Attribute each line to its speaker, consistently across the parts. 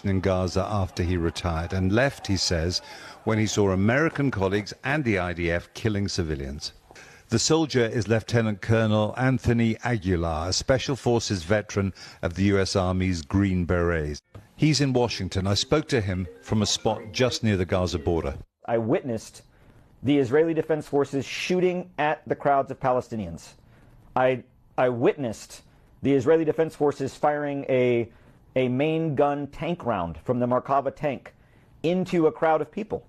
Speaker 1: in Gaza after he retired and left, he says, when he saw American colleagues and the IDF killing civilians. The soldier is Lieutenant Colonel Anthony Aguilar, a Special Forces veteran of the U.S. Army's Green Berets. He's in Washington. I spoke to him from a spot just near the Gaza border.
Speaker 2: I witnessed the Israeli Defense Forces shooting at the crowds of Palestinians. I witnessed the Israeli Defense Forces firing a main gun tank round from the Merkava tank into a crowd of people,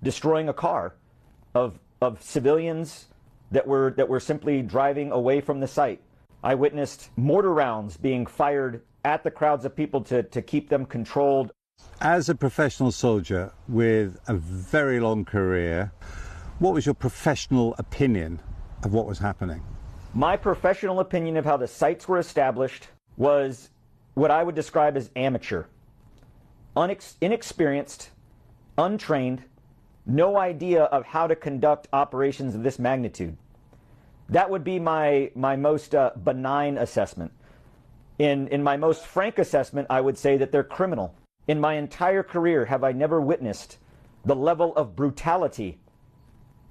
Speaker 2: destroying a car of civilians that were simply driving away from the site. I witnessed mortar rounds being fired at the crowds of people to keep them controlled.
Speaker 1: As a professional soldier with a very long career, what was your professional opinion of what was happening?
Speaker 2: My professional opinion of how the sites were established was what I would describe as amateur. Inexperienced, untrained, no idea of how to conduct operations of this magnitude. That would be my most benign assessment. In my most frank assessment, I would say that they're criminal. In my entire career, have I never witnessed the level of brutality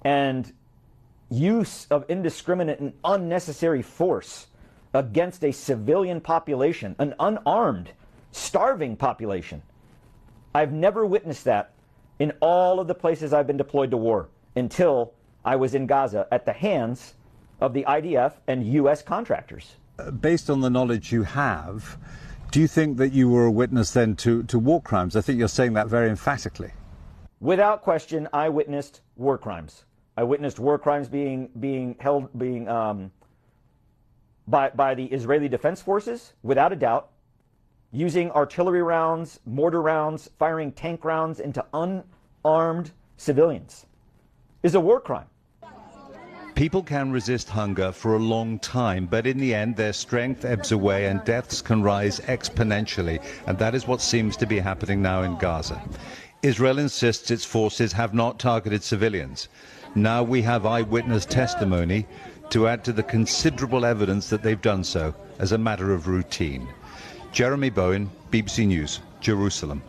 Speaker 2: and use of indiscriminate and unnecessary force against a civilian population, an unarmed, starving population. I've never witnessed that in all of the places I've been deployed to war until I was in Gaza at the hands of the IDF and U.S. contractors.
Speaker 1: Based on the knowledge you have, do you think that you were a witness then to war crimes? I think you're saying that very emphatically.
Speaker 2: Without question, I witnessed war crimes. I witnessed war crimes being held by the Israeli Defense Forces, without a doubt, using artillery rounds, mortar rounds, firing tank rounds into unarmed civilians is a war crime.
Speaker 1: People can resist hunger for a long time, but in the end their strength ebbs away and deaths can rise exponentially, and that is what seems to be happening now in Gaza. Israel insists its forces have not targeted civilians. Now we have eyewitness testimony to add to the considerable evidence that they've done so as a matter of routine. Jeremy Bowen, BBC News, Jerusalem.